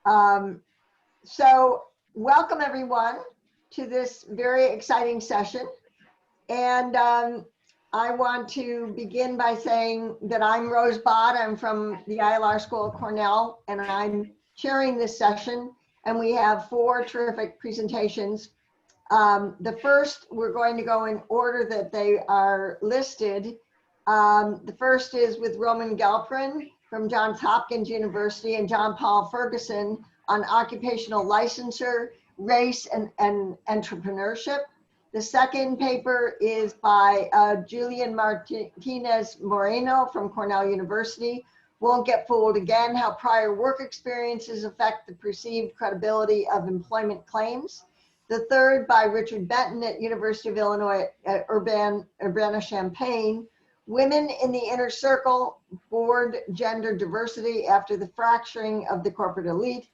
So welcome everyone to this very exciting session. And I want to begin by saying that I'm Rose Batt. I'm from the ILR School of Cornell, and I'm chairing this session. And we have 4 terrific presentations. The first, we're going to go in order that they are listed. The first is with Roman Galperin from Johns Hopkins University and John Paul Ferguson on occupational licensure, race, and entrepreneurship. The second paper is by Julian Martinez-Moreno from Cornell University. Won't get fooled again, how prior work experiences affect the perceived credibility of employment claims. The third by Richard Benton at University of Illinois at Urbana-Champaign, Women in the Inner Circle, Board Gender Diversity After the Fracturing of the Corporate Elite.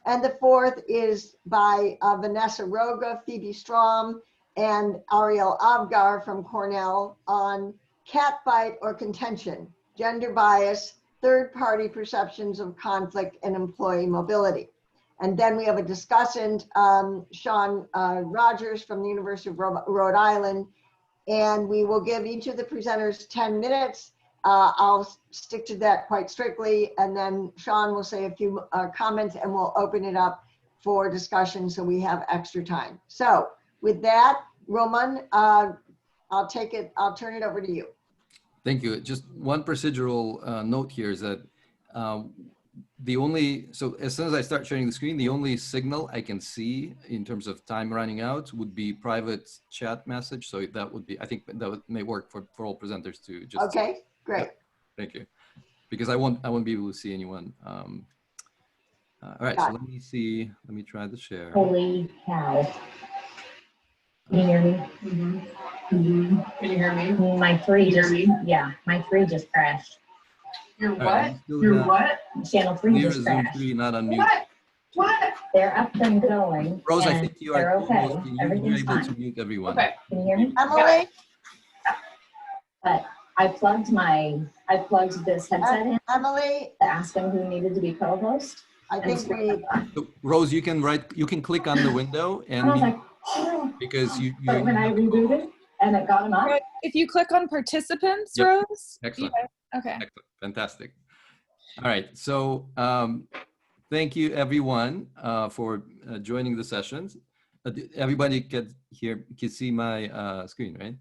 And the fourth is by Vanessa Roga, Phoebe Strom, and Ariel Avgar from Cornell on Catfight or Contention, Gender Bias, Third-Party Perceptions of Conflict and Employee Mobility. And then we have a discussant, Sean Rogers from the University of Rhode Island, and we will give each of the presenters 10 minutes. I'll stick to that quite strictly, and then Sean will say a few comments and we'll open it up for discussion so we have extra time. So with that, Roman, I'll turn it over to you. Thank you. Just one procedural note here is that so as soon as I start sharing the screen, the only signal I can see in terms of time running out would be private chat message. So that would be, I think that may work for all presenters to just. Okay, great. Yeah, thank you. Because I won't be able to see anyone. All right, so let me try to share. Holy cow. Can you hear me? Mm-hmm. Mm-hmm. Can you hear me? My 3 just crashed. Your what? Right, Your what? Channel 3 just crashed. 3, not on mute. What? They're up and going. Rose, and I think you they're are okay. you're Everything's able to fine. mute everyone. Okay. Can you hear me? Emily? But I plugged this headset in Emily, to ask them who needed to be co-host. I think we, So, Rose, you can click on the window And I was and like, oh. because you But when I rebooted and it got them up. Right. If you click on participants, Yep. Rose. Excellent. Okay. Excellent. Fantastic. All right. So thank you, everyone, for joining the sessions. Everybody can see my screen, right?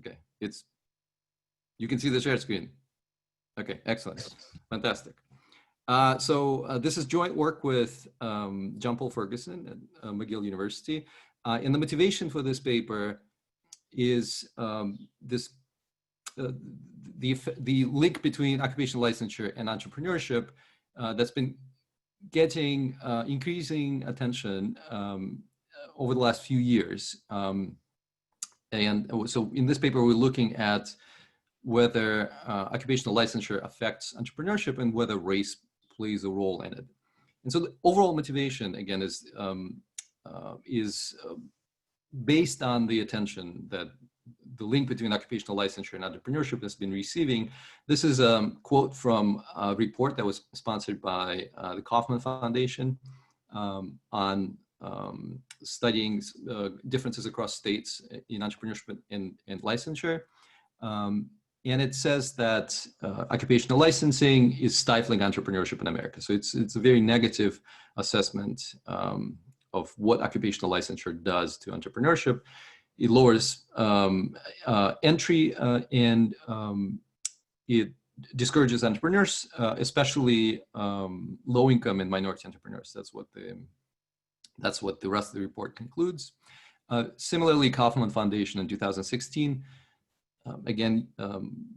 Okay. You can see the share screen. Okay. Excellent. Fantastic. So this is joint work with John Paul Ferguson at McGill University. And the motivation for this paper is the link between occupational licensure and entrepreneurship that's been getting increasing attention over the last few years. And so in this paper, we're looking at whether occupational licensure affects entrepreneurship and whether race plays a role in it. And so the overall motivation, again, is based on the attention that the link between occupational licensure and entrepreneurship has been receiving. This is a quote from a report that was sponsored by the Kauffman Foundation on studying differences across states in entrepreneurship and licensure. And it says that occupational licensing is stifling entrepreneurship in America. So it's a very negative assessment of what occupational licensure does to entrepreneurship. It lowers entry and it discourages entrepreneurs, especially low-income and minority entrepreneurs. That's what the rest of the report concludes. Similarly, Kauffman Foundation in 2016 again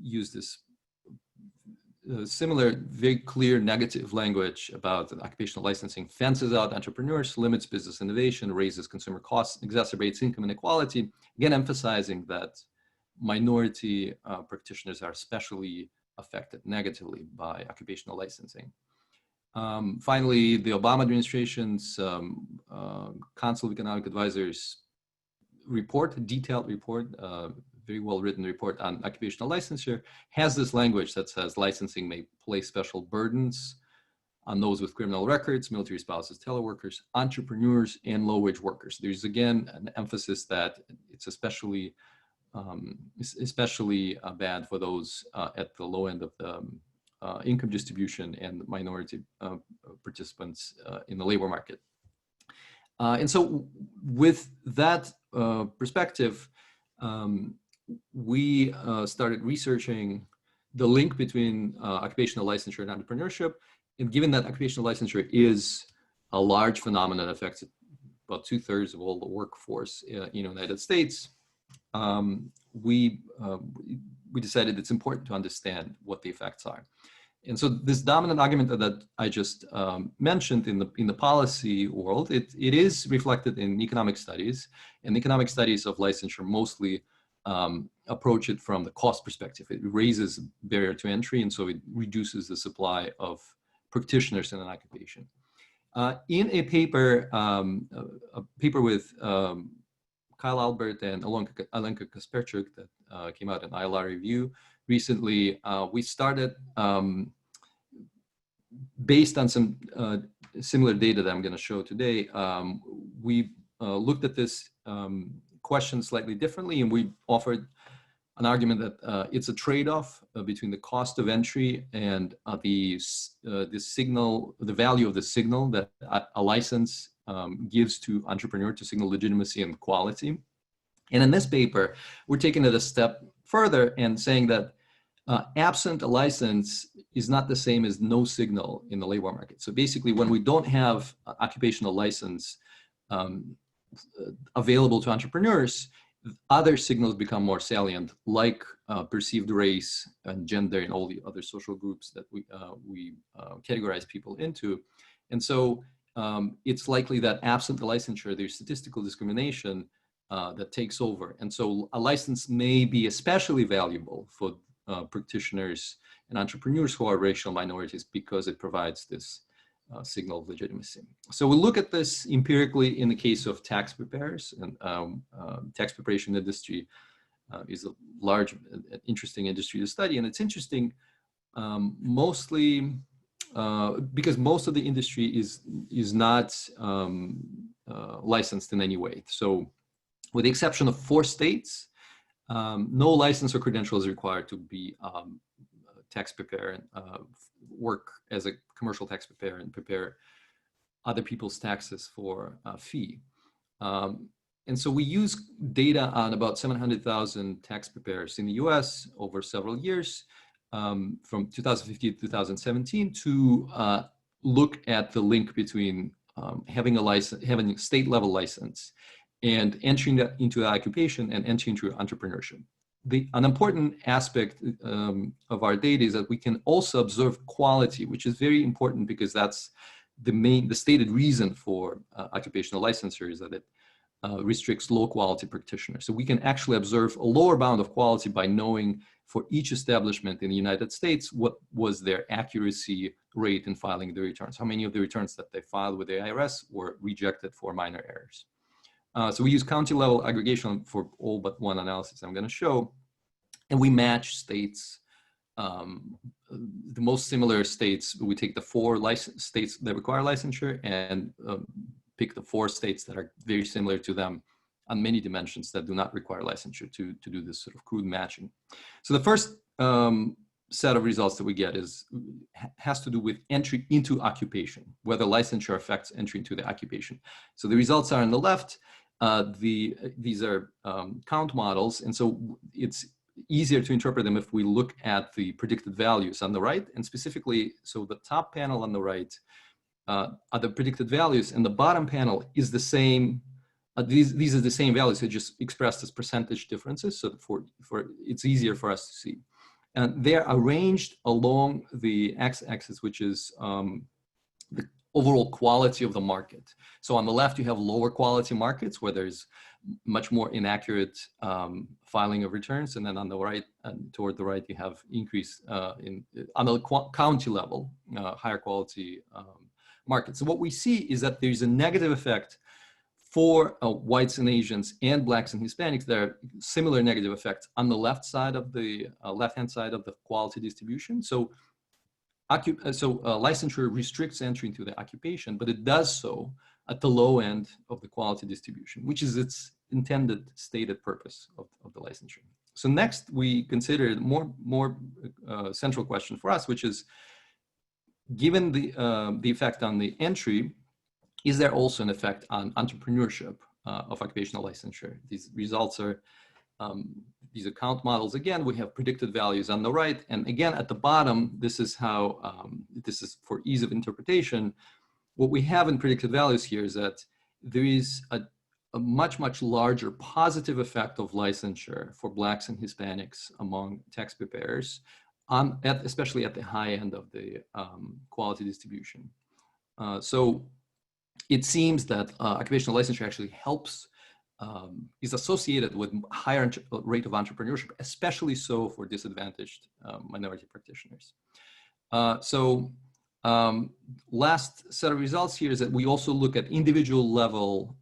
used this similar, very clear negative language about occupational licensing fences out entrepreneurs, limits business innovation, raises consumer costs, exacerbates income inequality, again emphasizing that minority practitioners are especially affected negatively by occupational licensing. Finally, the Obama administration's Council of Economic Advisors report, a detailed report, very well-written report on occupational licensure, has this language that says licensing may place special burdens on those with criminal records, military spouses, teleworkers, entrepreneurs, and low-wage workers. There's again an emphasis that it's especially bad for those at the low end of the income distribution and minority participants in the labor market. And so with that perspective, we started researching the link between occupational licensure and entrepreneurship. And given that occupational licensure is a large phenomenon that affects about 2/3 of all the workforce in the United States, we decided it's important to understand what the effects are. And so this dominant argument that I just mentioned in the policy world, it is reflected in economic studies, and economic studies of licensure mostly approach it from the cost perspective. It raises barrier to entry, and so it reduces the supply of practitioners in an occupation. In a paper with Kyle Albert and Alenka Kasperchuk that came out in ILR Review recently, we started, based on some similar data that I'm going to show today, we looked at this question slightly differently, and we offered an argument that it's a trade-off between the cost of entry and the signal, the value of the signal that a license gives to entrepreneur to signal legitimacy and quality. And in this paper, we're taking it a step further and saying that absent a license is not the same as no signal in the labor market. So basically, when we don't have occupational license available to entrepreneurs, other signals become more salient, like perceived race and gender and all the other social groups that we categorize people into. And so it's likely that absent the licensure, there's statistical discrimination that takes over. And so a license may be especially valuable for practitioners and entrepreneurs who are racial minorities because it provides this signal of legitimacy. So we look at this empirically in the case of tax preparers, and tax preparation industry is a large, interesting industry to study. And it's interesting mostly because most of the industry is not licensed in any way. So with the exception of 4 states, no license or credential is required to be a tax preparer and work as a commercial tax preparer and prepare other people's taxes for a fee. And so we use data on about 700,000 tax preparers in the US over several years, from 2015 to 2017, to look at the link between having a license, having a state level license, and entering that into the occupation and entering into entrepreneurship. An important aspect of our data is that we can also observe quality, which is very important because that's the stated reason for occupational licensure, is that it restricts low quality practitioners. So we can actually observe a lower bound of quality by knowing for each establishment in the United States what was their accuracy rate in filing the returns, how many of the returns that they filed with the IRS were rejected for minor errors. So we use county level aggregation for all but one analysis I'm going to show, and we match states. The most similar states, we take the 4 states that require licensure and pick the 4 states that are very similar to them on many dimensions that do not require licensure to do this sort of crude matching. So the first set of results that we get has to do with entry into occupation, whether licensure affects entry into the occupation. So the results are on the left. These are count models, and so it's easier to interpret them if we look at the predicted values on the right, and specifically, so the top panel on the right are the predicted values, and the bottom panel is the same. These are the same values, they're just expressed as percentage differences, so it's easier for us to see. And they're arranged along the x-axis, which is the overall quality of the market. So on the left, you have lower quality markets where there's much more inaccurate filing of returns. And then on the right, and toward the right, you have increase on the county level, higher quality markets. So what we see is that there's a negative effect for whites and Asians and Blacks and Hispanics. There are similar negative effects on the left side of the left-hand side of the quality distribution. So licensure restricts entry into the occupation, but it does so at the low end of the quality distribution, which is its intended stated purpose of the licensure. So next, we consider the more central question for us, which is, given the effect on the entry, is there also an effect on entrepreneurship of occupational licensure? These results are these account models. Again, we have predicted values on the right, and again at the bottom, this is how this is for ease of interpretation. What we have in predicted values here is that there is a much larger positive effect of licensure for Blacks and Hispanics among tax preparers, especially at the high end of the quality distribution. So it seems that occupational licensure actually helps, is associated with higher rate of entrepreneurship, especially so for disadvantaged minority practitioners. Last set of results here is that we also look at individual level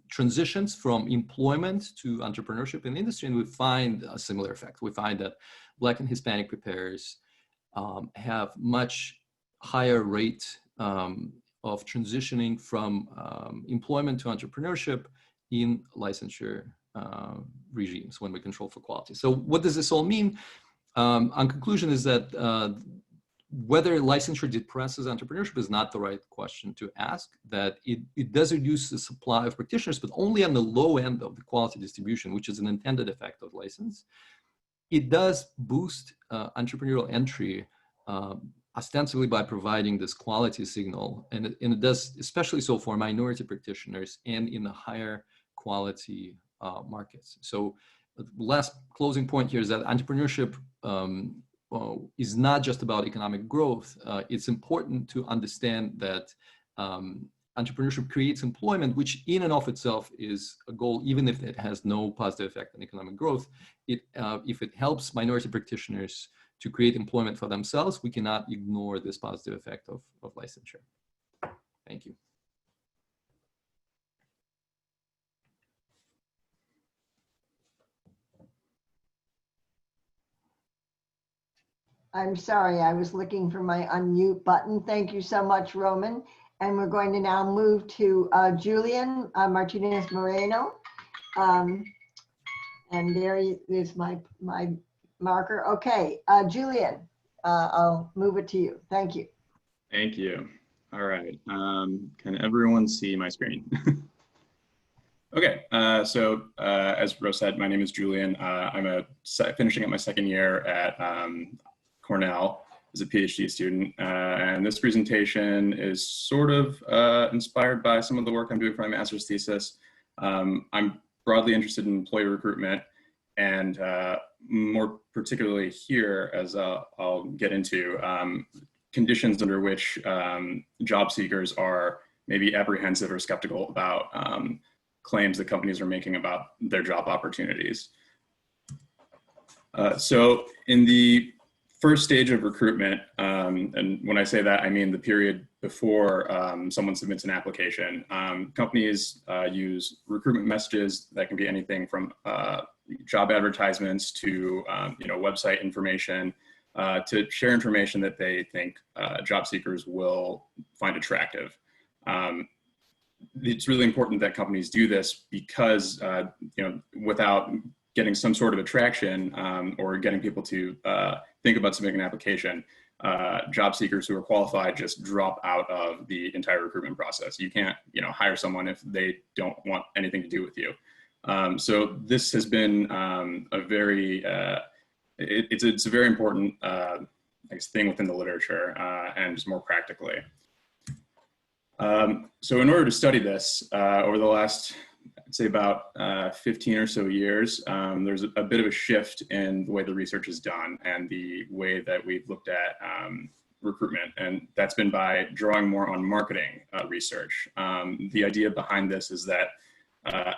transitions from employment to entrepreneurship in the industry, and we find a similar effect. We find that Black and Hispanic preparers have much higher rate of transitioning from employment to entrepreneurship in licensure regimes when we control for quality. So what does this all mean? On conclusion is that whether licensure depresses entrepreneurship is not the right question to ask, that it does reduce the supply of practitioners, but only on the low end of the quality distribution, which is an intended effect of license. It does boost entrepreneurial entry ostensibly by providing this quality signal, and it does especially so for minority practitioners and in the higher quality markets. So the last closing point here is that entrepreneurship is not just about economic growth. It's important to understand that entrepreneurship creates employment, which in and of itself is a goal, even if it has no positive effect on economic growth. If it helps minority practitioners to create employment for themselves, we cannot ignore this positive effect of licensure. Thank you. I'm sorry, I was looking for my unmute button. Thank you so much, Roman. And we're going to now move to Julian Martinez-Moreno. And there is my marker. Okay, Julian, I'll move it to you. Thank you. Thank you. All right. Can everyone see my screen? Okay, as Rose said, my name is Julian. I'm finishing up my second year at Cornell as a PhD student. And this presentation is sort of inspired by some of the work I'm doing for my master's thesis. I'm broadly interested in employee recruitment, and more particularly here, as I'll get into, conditions under which job seekers are maybe apprehensive or skeptical about claims that companies are making about their job opportunities. So in the first stage of recruitment, and when I say that, I mean the period before someone submits an application, companies use recruitment messages that can be anything from job advertisements to website information to share information that they think job seekers will find attractive. It's really important that companies do this because without getting some sort of attraction or getting people to think about submitting an application, job seekers who are qualified just drop out of the entire recruitment process. You can't hire someone if they don't want anything to do with you. So this has been a very it's a very important thing within the literature and just more practically. So in order to study this over the last, I'd say about 15 or so years, there's a bit of a shift in the way the research is done and the way that we've looked at recruitment, and that's been by drawing more on marketing research. The idea behind this is that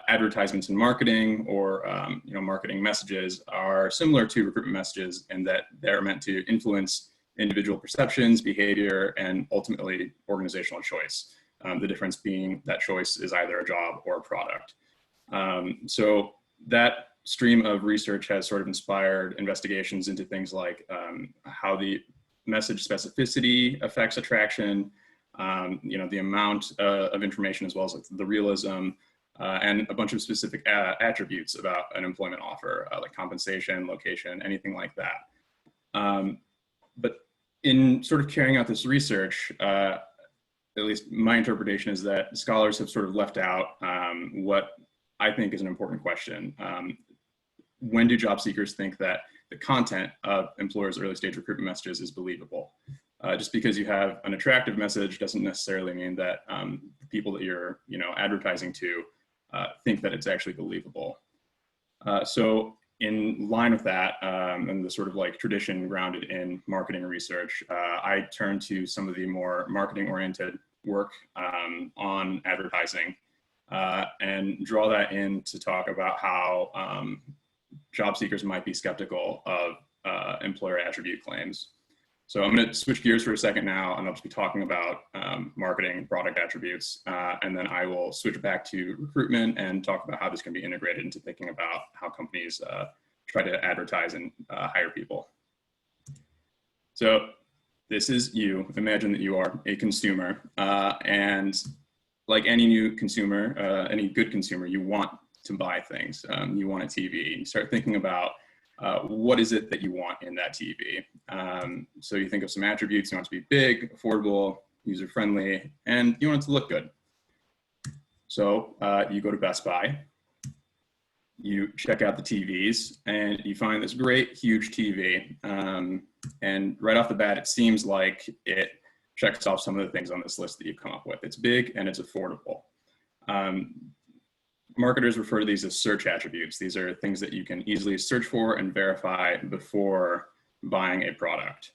advertisements in marketing or marketing messages are similar to recruitment messages in that they're meant to influence individual perceptions, behavior, and ultimately organizational choice. The difference being that choice is either a job or a product. So that stream of research has sort of inspired investigations into things like how the message specificity affects attraction, the amount of information, as well as like the realism, and a bunch of specific attributes about an employment offer, like compensation, location, anything like that. But in sort of carrying out this research, at least my interpretation is that scholars have sort of left out what I think is an important question. When do job seekers think that the content of employers' early stage recruitment messages is believable? Just because you have an attractive message doesn't necessarily mean that the people that you're advertising to think that it's actually believable. So in line with that, and the sort of like tradition grounded in marketing research, I turn to some of the more marketing oriented work on advertising and draw that in to talk about how job seekers might be skeptical of employer attribute claims. So I'm going to switch gears for a second now, and I'll just be talking about marketing and product attributes, and then I will switch back to recruitment and talk about how this can be integrated into thinking about how companies try to advertise and hire people. So this is you. Imagine that you are a consumer, and like any new consumer, any good consumer, you want to buy things. You want a TV. You start thinking about what is it that you want in that TV? So you think of some attributes. You want it to be big, affordable, user-friendly, and you want it to look good. So you go to Best Buy, you check out the TVs, and you find this great, huge TV. And right off the bat, it seems like it checks off some of the things on this list that you've come up with. It's big and it's affordable. Marketers refer to these as search attributes. These are things that you can easily search for and verify before buying a product.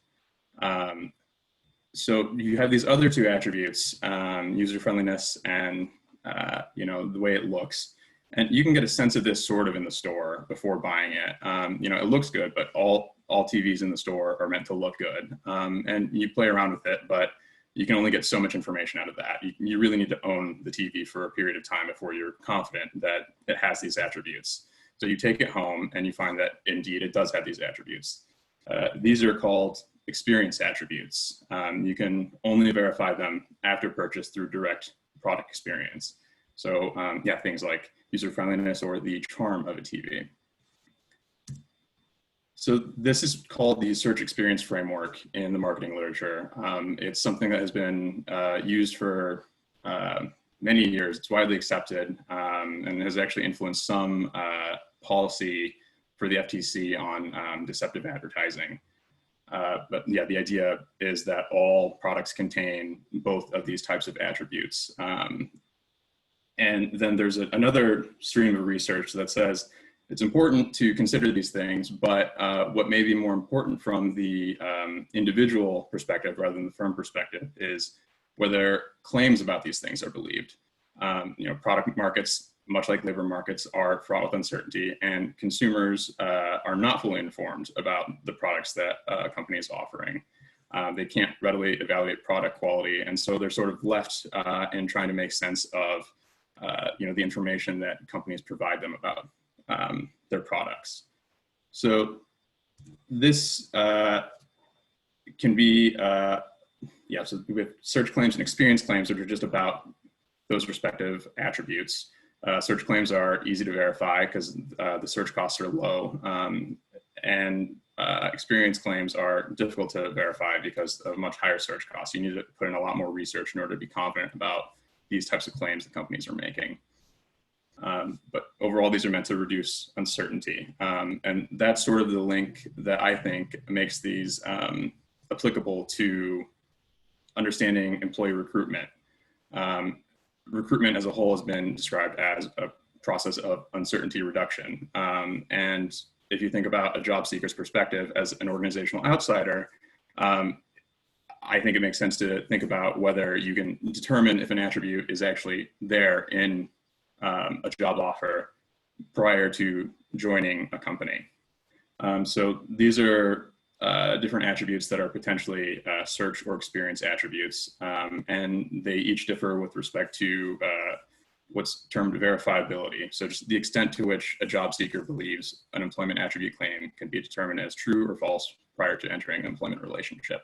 So you have these other two attributes, user-friendliness and the way it looks. And you can get a sense of this sort of in the store before buying it. It looks good, but all TVs in the store are meant to look good. And you play around with it, but you can only get so much information out of that. You really need to own the TV for a period of time before you're confident that it has these attributes. So you take it home and you find that indeed it does have these attributes. These are called experience attributes. You can only verify them after purchase through direct product experience. So things like user-friendliness or the charm of a TV. So this is called the search experience framework in the marketing literature. It's something that has been used for many years. It's widely accepted and has actually influenced some policy for the FTC on deceptive advertising. But yeah, the idea is that all products contain both of these types of attributes. And then there's another stream of research that says it's important to consider these things, but what may be more important from the individual perspective rather than the firm perspective is whether claims about these things are believed. Product markets, much like labor markets, are fraught with uncertainty, and consumers are not fully informed about the products that a company is offering. They can't readily evaluate product quality, and so they're sort of left in trying to make sense of the information that companies provide them about their products. So this can be, so we have search claims and experience claims, which are just about those respective attributes. Search claims are easy to verify because the search costs are low, and experience claims are difficult to verify because of much higher search costs. You need to put in a lot more research in order to be confident about these types of claims that companies are making. But overall, these are meant to reduce uncertainty. And that's sort of the link that I think makes these applicable to understanding employee recruitment. Recruitment as a whole has been described as a process of uncertainty reduction. And if you think about a job seeker's perspective as an organizational outsider, I think it makes sense to think about whether you can determine if an attribute is actually there in a job offer prior to joining a company. So these are different attributes that are potentially search or experience attributes, and they each differ with respect to what's termed verifiability. So just the extent to which a job seeker believes an employment attribute claim can be determined as true or false prior to entering an employment relationship.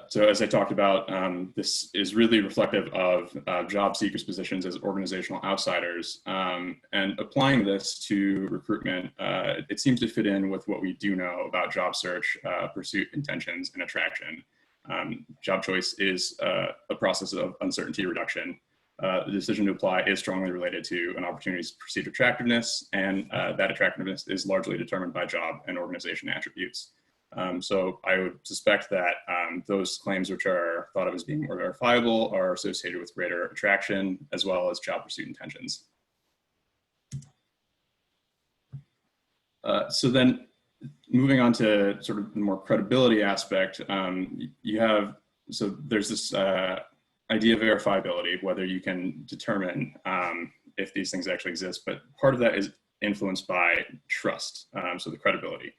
So as I talked about, this is really reflective of job seekers' positions as organizational outsiders. And applying this to recruitment, it seems to fit in with what we do know about job search, pursuit, intentions, and attraction. Job choice is a process of uncertainty reduction. The decision to apply is strongly related to an opportunity's perceived attractiveness, and that attractiveness is largely determined by job and organization attributes. So I would suspect that those claims which are thought of as being more verifiable are associated with greater attraction as well as job pursuit intentions. So then moving on to sort of the more credibility aspect, there's this idea of verifiability, whether you can determine if these things actually exist, but part of that is influenced by trust, so the credibility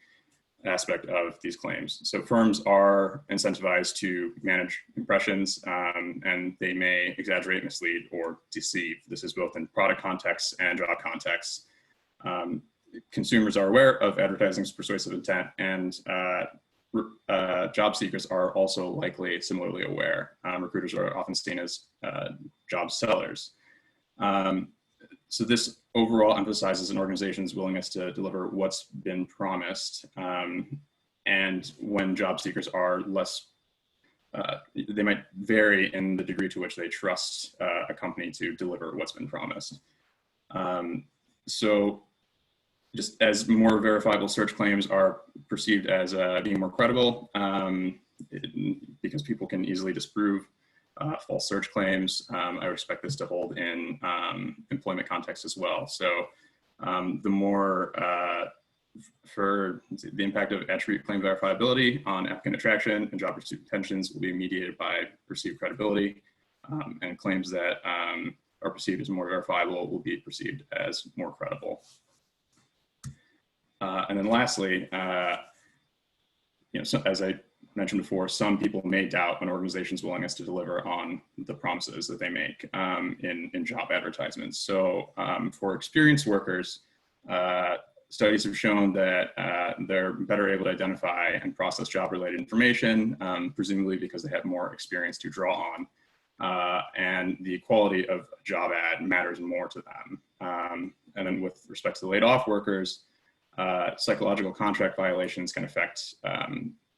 aspect of these claims. So firms are incentivized to manage impressions, and they may exaggerate, mislead, or deceive. This is both in product contexts and job contexts. Consumers are aware of advertising's persuasive intent, and job seekers are also likely similarly aware. Recruiters are often seen as job sellers. So this overall emphasizes an organization's willingness to deliver what's been promised. And when job seekers are less, they might vary in the degree to which they trust a company to deliver what's been promised. So just as more verifiable search claims are perceived as being more credible, because people can easily disprove false search claims, I would expect this to hold in employment context as well. So the more for the impact of attribute claim verifiability on applicant attraction and job pursuit intentions will be mediated by perceived credibility, and claims that are perceived as more verifiable will be perceived as more credible. And then lastly, so as I mentioned before, some people may doubt an organization's willingness to deliver on the promises that they make in job advertisements. So for experienced workers, studies have shown that they're better able to identify and process job-related information, presumably because they have more experience to draw on. And the quality of a job ad matters more to them. And then with respect to laid off workers, psychological contract violations can affect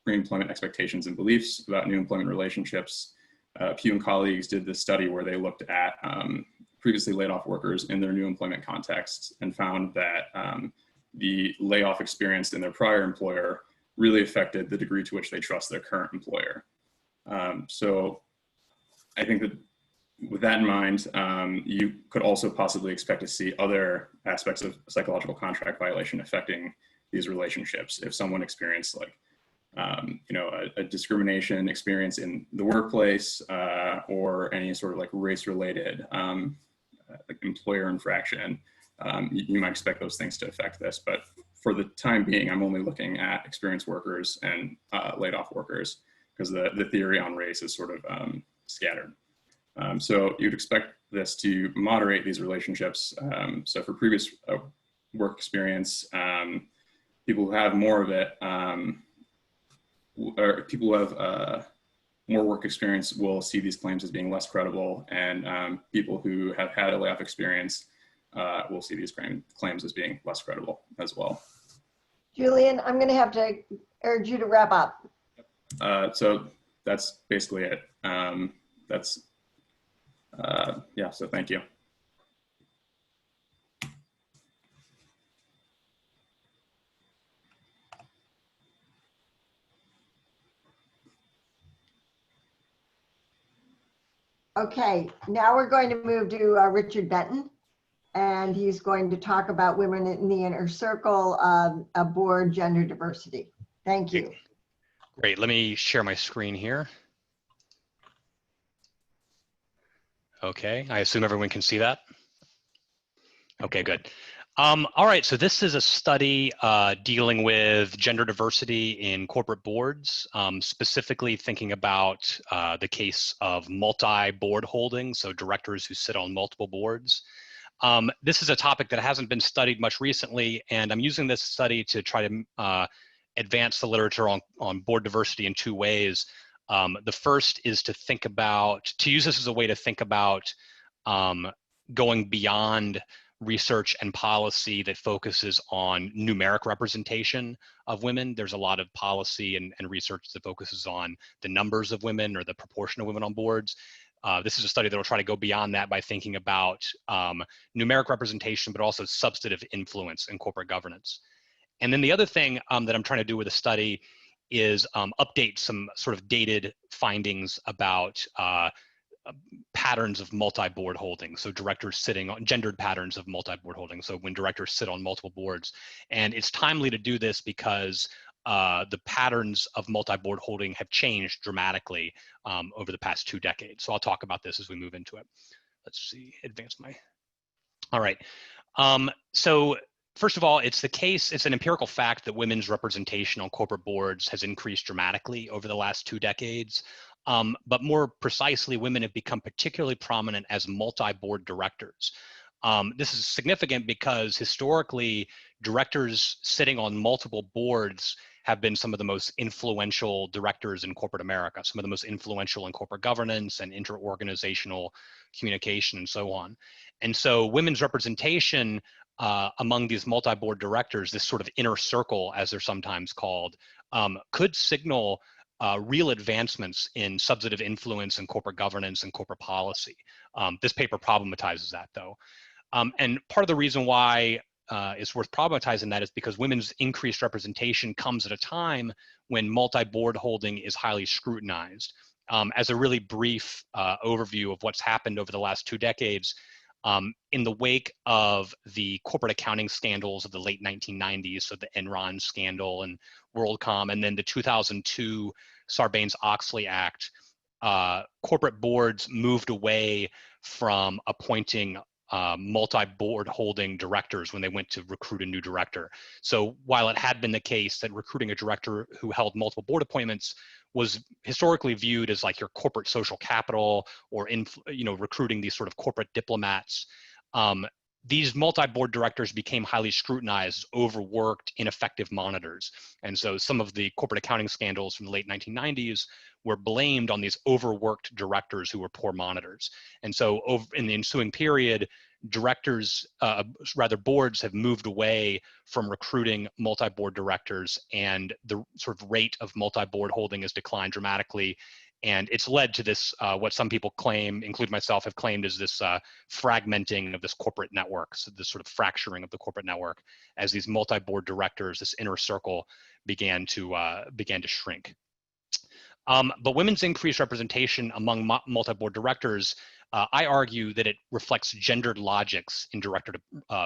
pre-employment expectations and beliefs about new employment relationships. Pew and colleagues did this study where they looked at previously laid off workers in their new employment context and found that the layoff experienced in their prior employer really affected the degree to which they trust their current employer. So I think that with that in mind, you could also possibly expect to see other aspects of psychological contract violation affecting these relationships. If someone experienced a discrimination experience in the workplace or any sort of like race-related employer infraction, you might expect those things to affect this. But for the time being, I'm only looking at experienced workers and laid off workers because the theory on race is sort of scattered. So you'd expect this to moderate these relationships. So for previous work experience, people who have more of it, or people who have more work experience will see these claims as being less credible, and people who have had a layoff experience will see these claims as being less credible as well. Julian, I'm going to have to urge you to wrap up. So that's basically it. So thank you. Okay, now we're going to move to Richard Benton, and he's going to talk about women in the inner circle of board gender diversity. Thank you. Great, let me share my screen here. Okay, I assume everyone can see that? Okay, good. All right, so this is a study dealing with gender diversity in corporate boards, specifically thinking about the case of multi-board holdings, so directors who sit on multiple boards. This is a topic that hasn't been studied much recently, and I'm using this study to try to advance the literature on board diversity in two ways. The first is to use this as a way to think about going beyond research and policy that focuses on numeric representation of women. There's a lot of policy and research that focuses on the numbers of women or the proportion of women on boards. This is a study that will try to go beyond that by thinking about numeric representation, but also substantive influence in corporate governance. And then the other thing that I'm trying to do with the study is update some sort of dated findings about patterns of multi-board holding. So directors sitting on gendered patterns of multi-board holding. So when directors sit on multiple boards, and it's timely to do this because the patterns of multi-board holding have changed dramatically over the past 2 decades. So I'll talk about this as we move into it. Let's see, all right. So first of all, it's an empirical fact that women's representation on corporate boards has increased dramatically over the last 2 decades. But more precisely, women have become particularly prominent as multi-board directors. This is significant because historically, directors sitting on multiple boards have been some of the most influential directors in corporate America, some of the most influential in corporate governance and interorganizational communication and so on. And so women's representation among these multi-board directors, this sort of inner circle, as they're sometimes called, could signal real advancements in substantive influence in corporate governance and corporate policy. This paper problematizes that, though. And part of the reason why it's worth problematizing that is because women's increased representation comes at a time when multi-board holding is highly scrutinized. As a really brief overview of what's happened over the last 2 decades, in the wake of the corporate accounting scandals of the late 1990s, so the Enron scandal and WorldCom, and then the 2002 Sarbanes-Oxley Act, corporate boards moved away from appointing multi-board holding directors when they went to recruit a new director. So while it had been the case that recruiting a director who held multiple board appointments was historically viewed as like your corporate social capital or recruiting these sort of corporate diplomats, these multi-board directors became highly scrutinized, overworked, ineffective monitors. And so some of the corporate accounting scandals from the late 1990s were blamed on these overworked directors who were poor monitors. And so in the ensuing period, boards have moved away from recruiting multi-board directors, and the sort of rate of multi-board holding has declined dramatically. And it's led to this, what some people claim, including myself, have claimed is this fragmenting of this corporate network, so this sort of fracturing of the corporate network as these multi-board directors, this inner circle, began to shrink. But women's increased representation among multi-board directors, I argue that it reflects gendered logics in director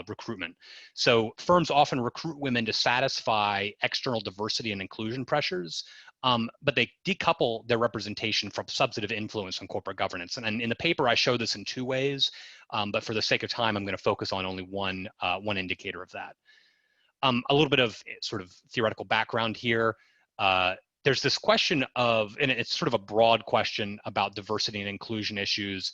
recruitment. So firms often recruit women to satisfy external diversity and inclusion pressures, but they decouple their representation from substantive influence on corporate governance. And in the paper, I show this in 2 ways, but for the sake of time, I'm going to focus on only one indicator of that. A little bit of sort of theoretical background here. There's this question of, and it's sort of a broad question about diversity and inclusion issues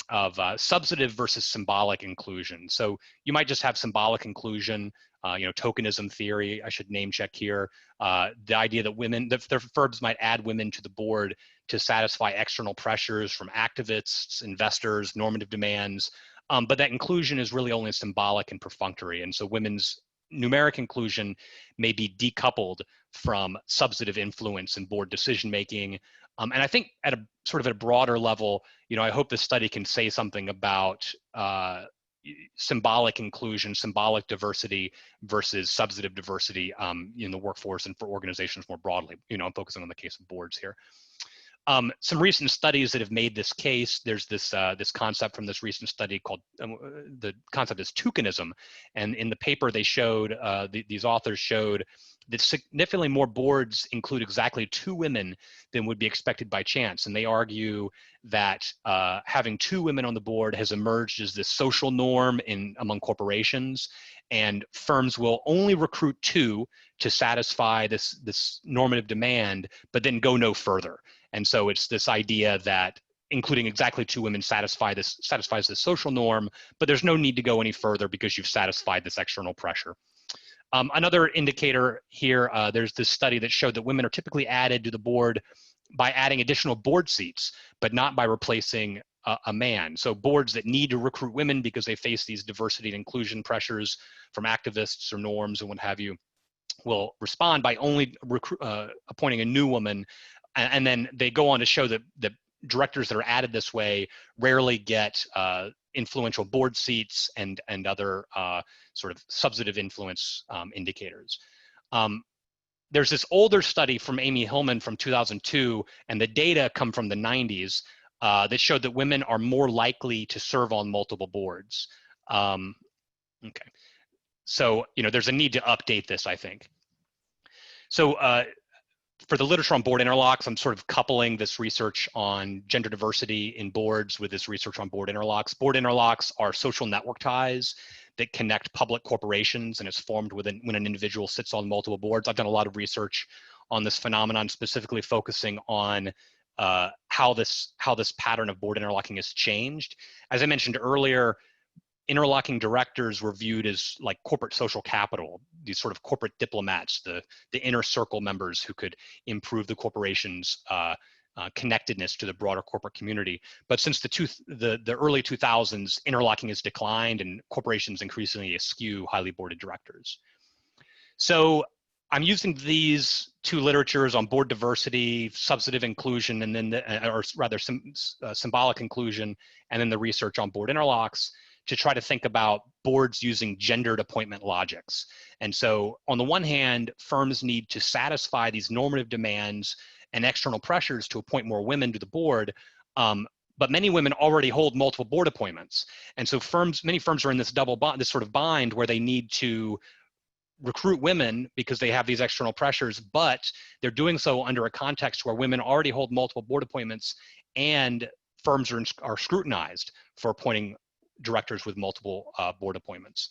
of substantive versus symbolic inclusion. So you might just have symbolic inclusion, tokenism theory, I should name check here. The idea that their firms might add women to the board to satisfy external pressures from activists, investors, normative demands, but that inclusion is really only symbolic and perfunctory. And so women's numeric inclusion may be decoupled from substantive influence in board decision-making. And I think at a broader level, I hope this study can say something about symbolic inclusion, symbolic diversity versus substantive diversity in the workforce and for organizations more broadly. I'm focusing on the case of boards here. Some recent studies that have made this case, there's this concept from this recent study called, the concept is tokenism. And in the paper they showed, these authors showed that significantly more boards include exactly 2 women than would be expected by chance. And they argue that having 2 women on the board has emerged as this social norm among corporations, and firms will only recruit 2 to satisfy this normative demand, but then go no further. And so it's this idea that including exactly 2 women satisfies this social norm, but there's no need to go any further because you've satisfied this external pressure. Another indicator here, there's this study that showed that women are typically added to the board by adding additional board seats, but not by replacing a man. So boards that need to recruit women because they face these diversity and inclusion pressures from activists or norms and what have you, will respond by only appointing a new woman. And then they go on to show that the directors that are added this way rarely get influential board seats and other sort of substantive influence indicators. There's this older study from Amy Hillman from 2002, and the data come from the 90s that showed that women are more likely to serve on multiple boards. Okay, so there's a need to update this, I think. So for the literature on board interlocks, I'm sort of coupling this research on gender diversity in boards with this research on board interlocks. Board interlocks are social network ties that connect public corporations, and it's formed when an individual sits on multiple boards. I've done a lot of research on this phenomenon, specifically focusing on how this pattern of board interlocking has changed. As I mentioned earlier, interlocking directors were viewed as like corporate social capital, these sort of corporate diplomats, the inner circle members who could improve the corporation's connectedness to the broader corporate community. But since the early 2000s, interlocking has declined and corporations increasingly eschew highly boarded directors. So I'm using these two literatures on board diversity, substantive inclusion, and then symbolic inclusion, and then the research on board interlocks to try to think about boards using gendered appointment logics. And so on the one hand, firms need to satisfy these normative demands and external pressures to appoint more women to the board, but many women already hold multiple board appointments. And so many firms are in this this sort of bind where they need to recruit women because they have these external pressures, but they're doing so under a context where women already hold multiple board appointments and firms are scrutinized for appointing directors with multiple board appointments.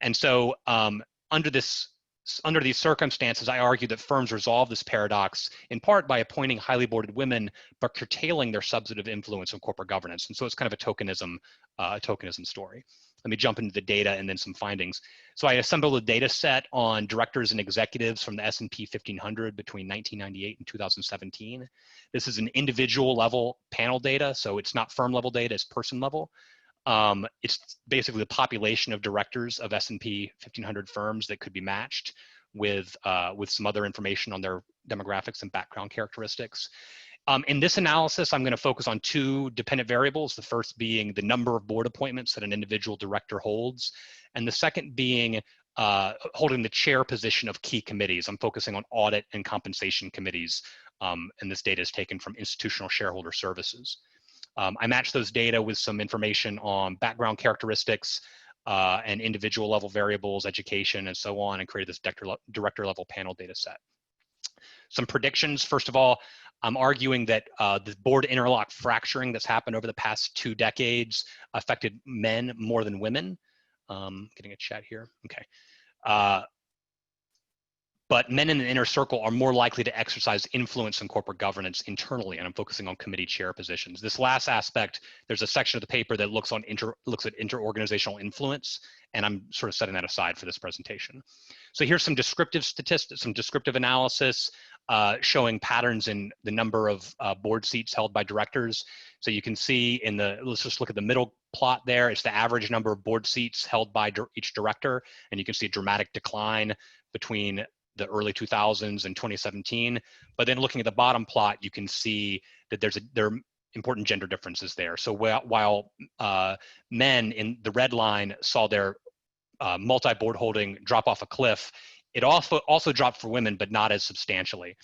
And so under these circumstances, I argue that firms resolve this paradox in part by appointing highly boarded women, but curtailing their substantive influence on corporate governance. And so it's kind of a tokenism story. Let me jump into the data and then some findings. So I assembled a data set on directors and executives from the S&P 1500 between 1998 and 2017. This is an individual level panel data, so it's not firm level data, it's person level. It's basically the population of directors of S&P 1500 firms that could be matched with some other information on their demographics and background characteristics. In this analysis, I'm going to focus on two dependent variables, the first being the number of board appointments that an individual director holds, and the second being holding the chair position of key committees. I'm focusing on audit and compensation committees, and this data is taken from Institutional Shareholder Services. I matched those data with some information on background characteristics and individual level variables, education, and so on, and created this director level panel data set. Some predictions. First of all, I'm arguing that the board interlock fracturing that's happened over the past 2 decades affected men more than women. Getting a chat here. Okay. But men in the inner circle are more likely to exercise influence in corporate governance internally, and I'm focusing on committee chair positions. This last aspect, there's a section of the paper that looks at interorganizational influence, and I'm sort of setting that aside for this presentation. So here's some descriptive statistics, some descriptive analysis showing patterns in the number of board seats held by directors. So you can see let's just look at the middle plot there. It's the average number of board seats held by each director, and you can see a dramatic decline between the early 2000s and 2017. But then looking at the bottom plot, you can see that there are important gender differences there. So while men in the red line saw their multi-board holding drop off a cliff, it also dropped for women, but not as substantially.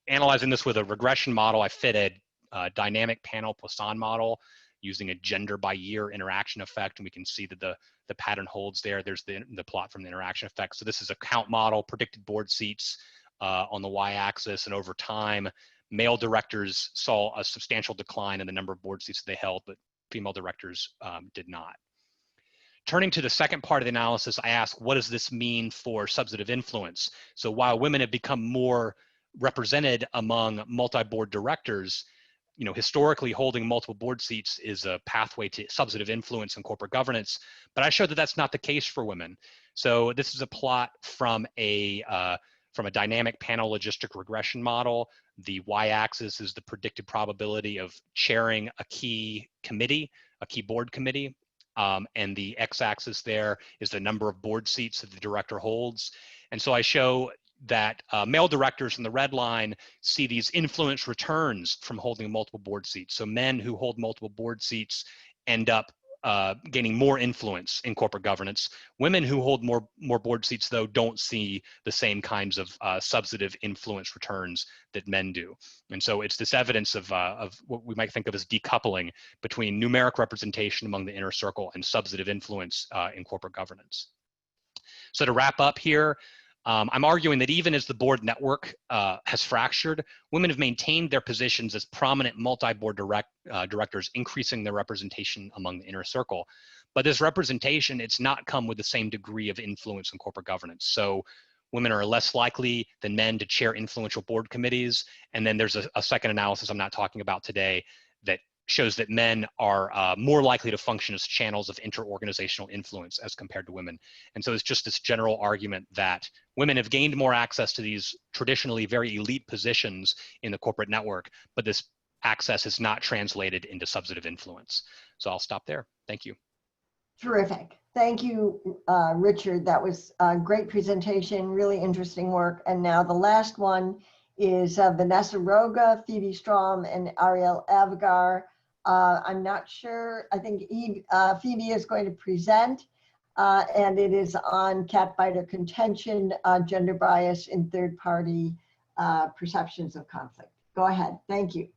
Analyzing this with a regression model, I fit a dynamic panel Poisson model using a gender by year interaction effect, and we can see that the pattern holds there. There's the plot from the interaction effect. So this is a count model, predicted board seats on the y-axis, and over time, male directors saw a substantial decline in the number of board seats that they held, but female directors did not. Turning to the second part of the analysis, I asked, what does this mean for substantive influence? So while women have become more represented among multi-board directors, historically holding multiple board seats is a pathway to substantive influence in corporate governance, but I showed that that's not the case for women. So this is a plot from from a dynamic panel logistic regression model. The y-axis is the predicted probability of chairing a key committee, a key board committee. And the x-axis there is the number of board seats that the director holds. And so I show that male directors in the red line see these influence returns from holding multiple board seats. So men who hold multiple board seats end up gaining more influence in corporate governance. Women who hold more board seats, though, don't see the same kinds of substantive influence returns that men do. And so it's this evidence of what we might think of as decoupling between numeric representation among the inner circle and substantive influence in corporate governance. So to wrap up here, I'm arguing that even as the board network has fractured, women have maintained their positions as prominent multi-board directors, increasing their representation among the inner circle. But this representation, it's not come with the same degree of influence in corporate governance. So women are less likely than men to chair influential board committees. And then there's a second analysis I'm not talking about today that shows that men are more likely to function as channels of inter-organizational influence as compared to women. And so it's just this general argument that women have gained more access to these traditionally very elite positions in the corporate network, but this access is not translated into substantive influence. So I'll stop there. Thank you. Terrific. Thank you, Richard. That was a great presentation, really interesting work. And now the last one is Vanessa Roga, Phoebe Strom, and Ariel Avgar. I'm not sure, I think Phoebe is going to present, and it is on Catfight or Contention, gender bias in third-party perceptions of conflict. Go ahead, thank you.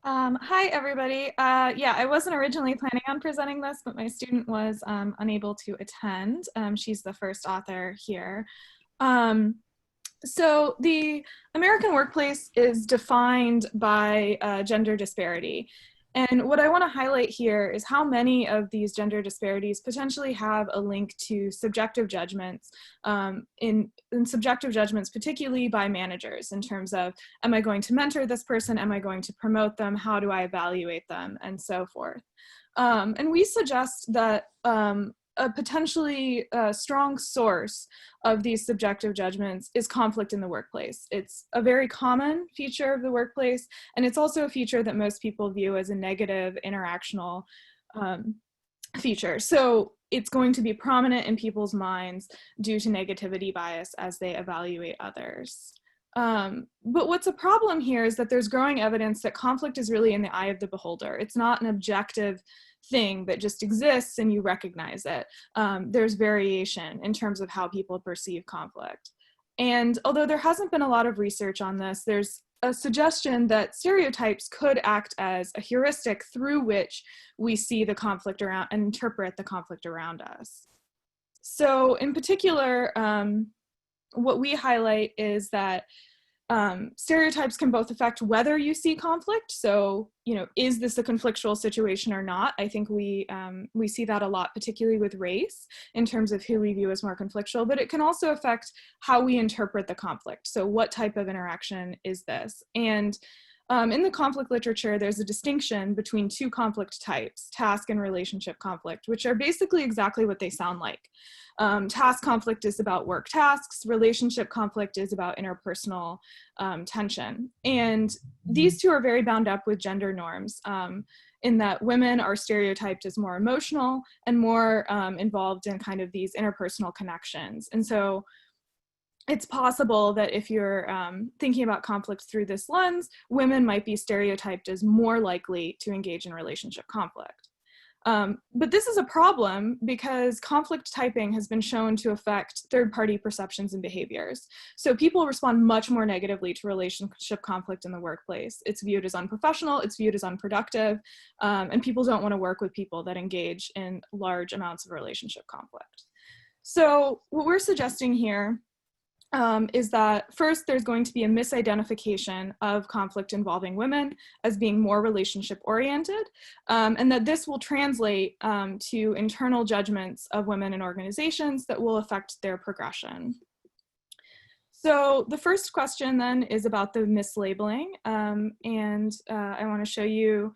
Hi, everybody. Yeah, I wasn't originally planning on presenting this, but my student was unable to attend. She's the first author here. So the American workplace is defined by gender disparity. And what I want to highlight here is how many of these gender disparities potentially have a link to subjective judgments, in subjective judgments, particularly by managers in terms of, am I going to mentor this person? Am I going to promote them? How do I evaluate them? And so forth. And we suggest that a potentially strong source of these subjective judgments is conflict in the workplace. It's a very common feature of the workplace, and it's also a feature that most people view as a negative interactional feature. So it's going to be prominent in people's minds due to negativity bias as they evaluate others. But what's a problem here is that there's growing evidence that conflict is really in the eye of the beholder. It's not an objective thing that just exists and you recognize it. There's variation in terms of how people perceive conflict. And although there hasn't been a lot of research on this, there's a suggestion that stereotypes could act as a heuristic through which we see the conflict around and interpret the conflict around us. So in particular, what we highlight is that stereotypes can both affect whether you see conflict. So, you know, is this a conflictual situation or not? I think we see that a lot, particularly with race, in terms of who we view as more conflictual, but it can also affect how we interpret the conflict. So what type of interaction is this? And in the conflict literature, there's a distinction between two conflict types, task and relationship conflict, which are basically exactly what they sound like. Task conflict is about work tasks, relationship conflict is about interpersonal tension. And these two are very bound up with gender norms in that women are stereotyped as more emotional and more involved in kind of these interpersonal connections. And so it's possible that if you're thinking about conflict through this lens, women might be stereotyped as more likely to engage in relationship conflict. But this is a problem because conflict typing has been shown to affect third-party perceptions and behaviors. So people respond much more negatively to relationship conflict in the workplace. It's viewed as unprofessional, it's viewed as unproductive, and people don't want to work with people that engage in large amounts of relationship conflict. So what we're suggesting here is that first, there's going to be a misidentification of conflict involving women as being more relationship oriented, and that this will translate to internal judgments of women in organizations that will affect their progression. So the first question then is about the mislabeling, and I want to show you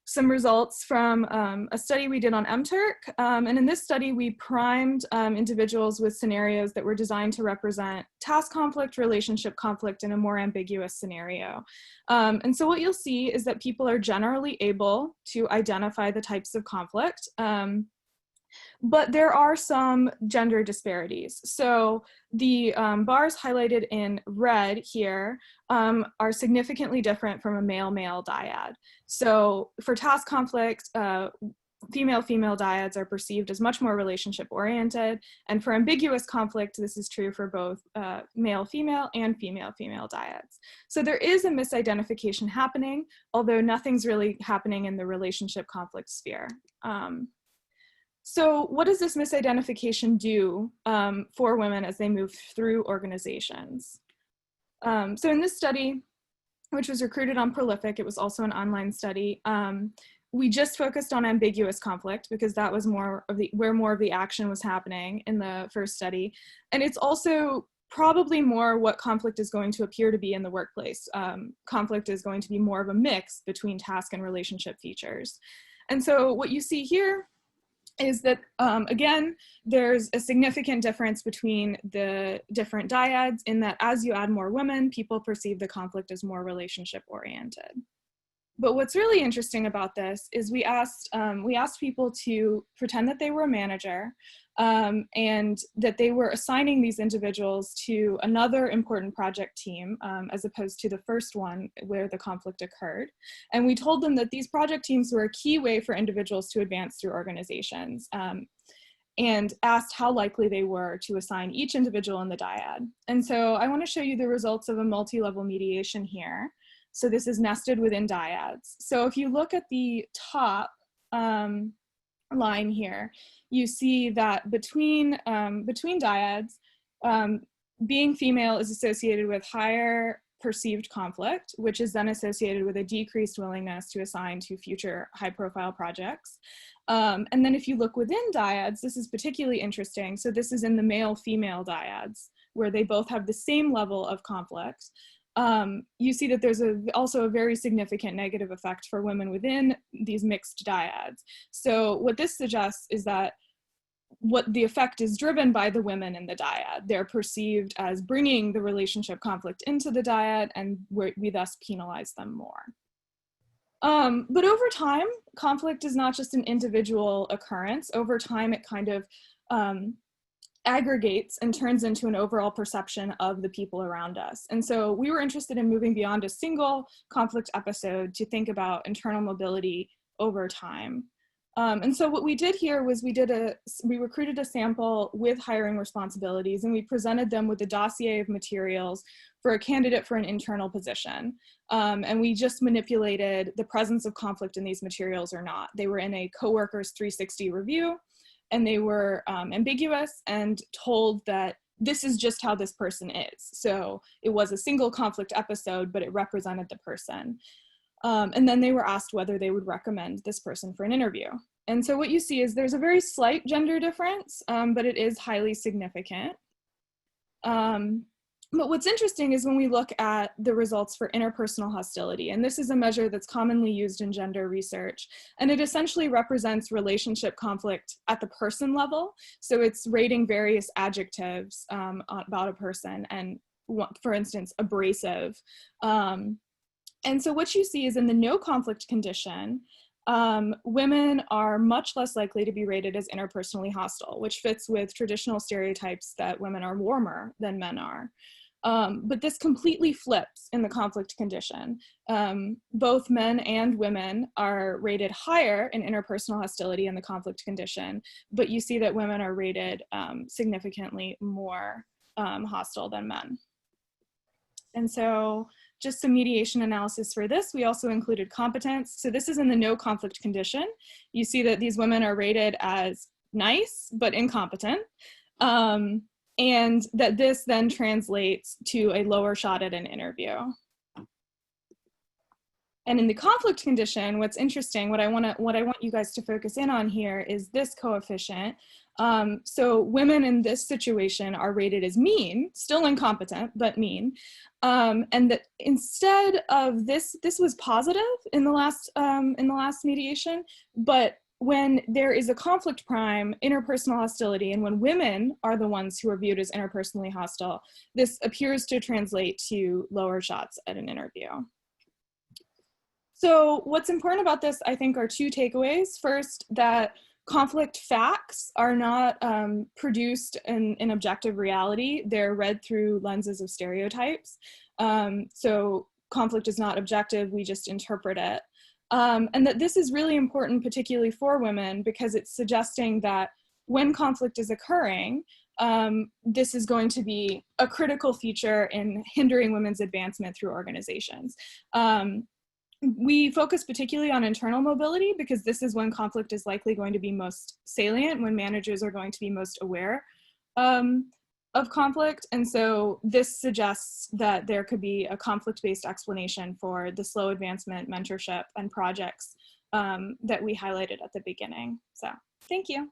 some results from a study we did on MTurk. And in this study, we primed individuals with scenarios that were designed to represent task conflict, relationship conflict in a more ambiguous scenario. And so what you'll see is that people are generally able to identify the types of conflict, but there are some gender disparities. So the bars highlighted in red here are significantly different from a male-male dyad. So for task conflict, female-female dyads are perceived as much more relationship-oriented. And for ambiguous conflict, this is true for both male-female and female-female dyads. So there is a misidentification happening, although nothing's really happening in the relationship conflict sphere. So what does this misidentification do for women as they move through organizations? So in this study, which was recruited on Prolific, it was also an online study, we just focused on ambiguous conflict because that was where more of the action was happening in the first study. And it's also probably more what conflict is going to appear to be in the workplace. Conflict is going to be more of a mix between task and relationship features. And so what you see here is that, again, there's a significant difference between the different dyads in that as you add more women, people perceive the conflict as more relationship oriented. But what's really interesting about this is we asked people to pretend that they were a manager and that they were assigning these individuals to another important project team as opposed to the first one where the conflict occurred. And we told them that these project teams were a key way for individuals to advance through organizations and asked how likely they were to assign each individual in the dyad. And so I want to show you the results of a multi-level mediation here. So this is nested within dyads. So if you look at the top line here, you see that between dyads, being female is associated with higher perceived conflict, which is then associated with a decreased willingness to assign to future high-profile projects. And then if you look within dyads, this is particularly interesting. So this is in the male-female dyads, where they both have the same level of conflict. You see that there's also a very significant negative effect for women within these mixed dyads. So what this suggests is that what the effect is driven by the women in the dyad. They're perceived as bringing the relationship conflict into the dyad, and we thus penalize them more. But over time, conflict is not just an individual occurrence. Over time, it kind of aggregates and turns into an overall perception of the people around us. And so we were interested in moving beyond a single conflict episode to think about internal mobility over time. And so what we did here was we recruited a sample with hiring responsibilities, and we presented them with a dossier of materials for a candidate for an internal position. And we just manipulated the presence of conflict in these materials or not. They were in a coworkers 360 review, and they were ambiguous and told that this is just how this person is. So it was a single conflict episode, but it represented the person. And then they were asked whether they would recommend this person for an interview. And so what you see is there's a very slight gender difference, but it is highly significant. But what's interesting is when we look at the results for interpersonal hostility, and this is a measure that's commonly used in gender research, and it essentially represents relationship conflict at the person level. So it's rating various adjectives about a person, and for instance, abrasive. And so what you see is in the no conflict condition, women are much less likely to be rated as interpersonally hostile, which fits with traditional stereotypes that women are warmer than men are. But this completely flips in the conflict condition. Both men and women are rated higher in interpersonal hostility in the conflict condition, but you see that women are rated significantly more hostile than men. And so just some mediation analysis for this. We also included competence. So this is in the no conflict condition. You see that these women are rated as nice, but incompetent. And that this then translates to a lower shot at an interview. And in the conflict condition, what's interesting, what I want you guys to focus in on here is this coefficient. So women in this situation are rated as mean, still incompetent, but mean. And that instead of this was positive in the last mediation, but when there is a conflict prime, interpersonal hostility, and when women are the ones who are viewed as interpersonally hostile, this appears to translate to lower shots at an interview. So what's important about this, I think, are two takeaways. First, that conflict facts are not produced in objective reality. They're read through lenses of stereotypes. So conflict is not objective, we just interpret it. And that this is really important, particularly for women, because it's suggesting that when conflict is occurring, this is going to be a critical feature in hindering women's advancement through organizations. We focus particularly on internal mobility because this is when conflict is likely going to be most salient, when managers are going to be most aware of conflict. And so this suggests that there could be a conflict-based explanation for the slow advancement, mentorship, and projects that we highlighted at the beginning. So thank you.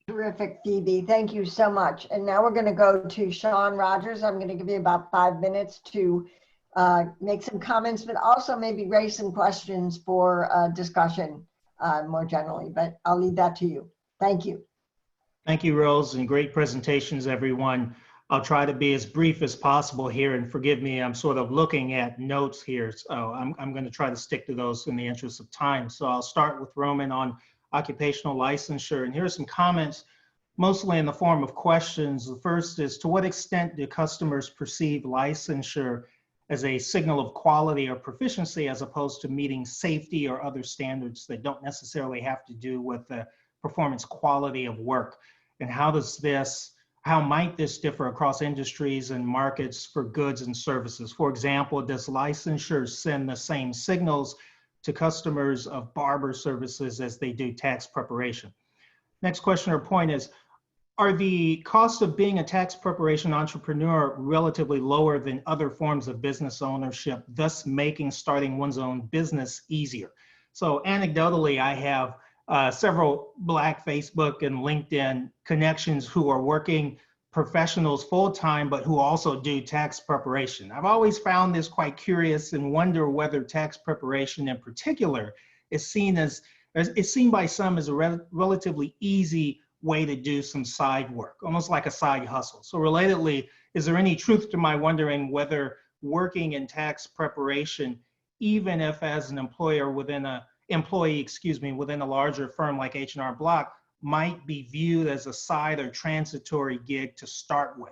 Terrific, Phoebe. Thank you so much. And now we're going to go to Sean Rogers. I'm going to give you about 5 minutes to make some comments, but also maybe raise some questions for discussion more generally, but I'll leave that to you. Thank you. Thank you, Rose, and great presentations, everyone. I'll try to be as brief as possible here, and forgive me, I'm sort of looking at notes here, so I'm going to try to stick to those in the interest of time. So I'll start with Roman on occupational licensure, and here are some comments, mostly in the form of questions. The first is, to what extent do customers perceive licensure as a signal of quality or proficiency as opposed to meeting safety or other standards that don't necessarily have to do with the performance quality of work? And how might this differ across industries and markets for goods and services? For example, does licensure send the same signals to customers of barber services as they do tax preparation? Next question or point is, are the costs of being a tax preparation entrepreneur relatively lower than other forms of business ownership, thus making starting one's own business easier? So anecdotally, I have several Black Facebook and LinkedIn connections who are working professionals full-time, but who also do tax preparation. I've always found this quite curious and wonder whether tax preparation in particular is seen by some as a relatively easy way to do some side work, almost like a side hustle. So relatedly, is there any truth to my wondering whether working in tax preparation, even if as an employee within a larger firm like H&R Block, might be viewed as a side or transitory gig to start with?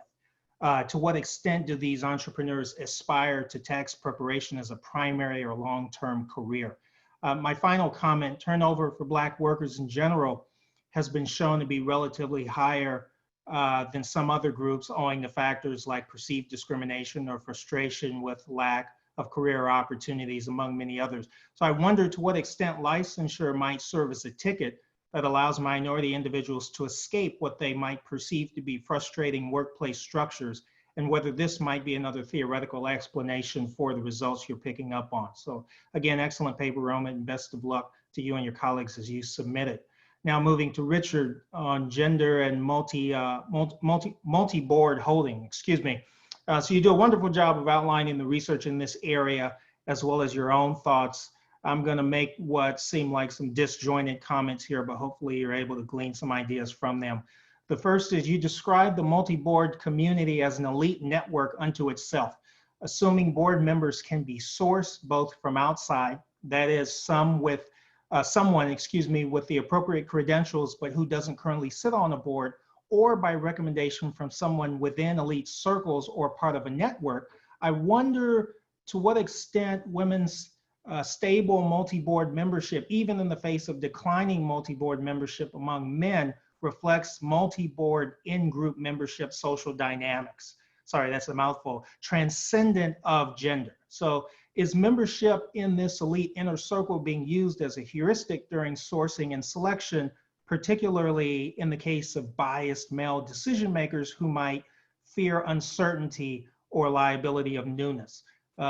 To what extent do these entrepreneurs aspire to tax preparation as a primary or long-term career? My final comment, turnover for Black workers in general has been shown to be relatively higher than some other groups, owing to factors like perceived discrimination or frustration with lack of career opportunities, among many others. So I wonder to what extent licensure might serve as a ticket that allows minority individuals to escape what they might perceive to be frustrating workplace structures, and whether this might be another theoretical explanation for the results you're picking up on. So again, excellent paper, Roman, and best of luck to you and your colleagues as you submit it. Now moving to Richard on gender and multi-board holding, So you do a wonderful job of outlining the research in this area, as well as your own thoughts. I'm going to make what seem like some disjointed comments here, but hopefully you're able to glean some ideas from them. The first is, you describe the multi-board community as an elite network unto itself, assuming board members can be sourced both from outside, that is someone with the appropriate credentials, but who doesn't currently sit on a board, or by recommendation from someone within elite circles or part of a network. I wonder to what extent women's stable multi-board membership, even in the face of declining multi-board membership among men, reflects multi-board in-group membership social dynamics. Sorry, that's a mouthful. Transcendent of gender. So is membership in this elite inner circle being used as a heuristic during sourcing and selection, particularly in the case of biased male decision makers who might fear uncertainty or liability of newness?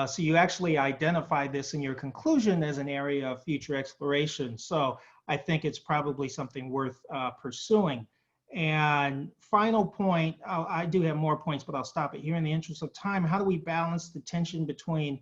So you actually identify this in your conclusion as an area of future exploration. So I think it's probably something worth pursuing. And final point, I do have more points, but I'll stop it here in the interest of time. How do we balance the tension between,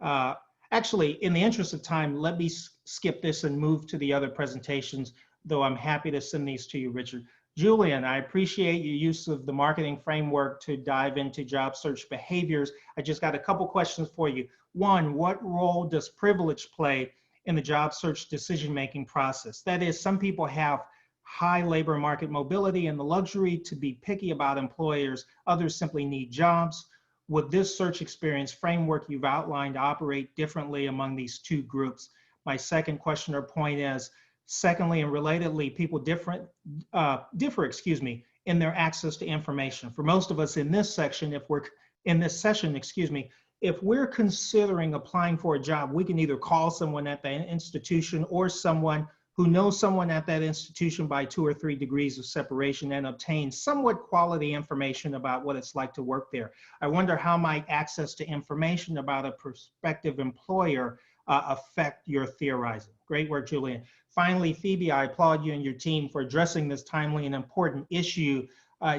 actually, in the interest of time, let me skip this and move to the other presentations, though I'm happy to send these to you, Richard. Julian, I appreciate your use of the marketing framework to dive into job search behaviors. I just got a couple questions for you. One, what role does privilege play in the job search decision-making process? That is, some people have high labor market mobility and the luxury to be picky about employers. Others simply need jobs. Would this search experience framework you've outlined operate differently among these two groups? My second question or point is, secondly and relatedly, people differ in their access to information. For most of us in this section, if we're considering applying for a job, we can either call someone at the institution or someone who knows someone at that institution by 2 or 3 degrees of separation and obtain somewhat quality information about what it's like to work there. I wonder how might access to information about a prospective employer affect your theorizing. Great work, Julian. Finally, Phoebe, I applaud you and your team for addressing this timely and important issue.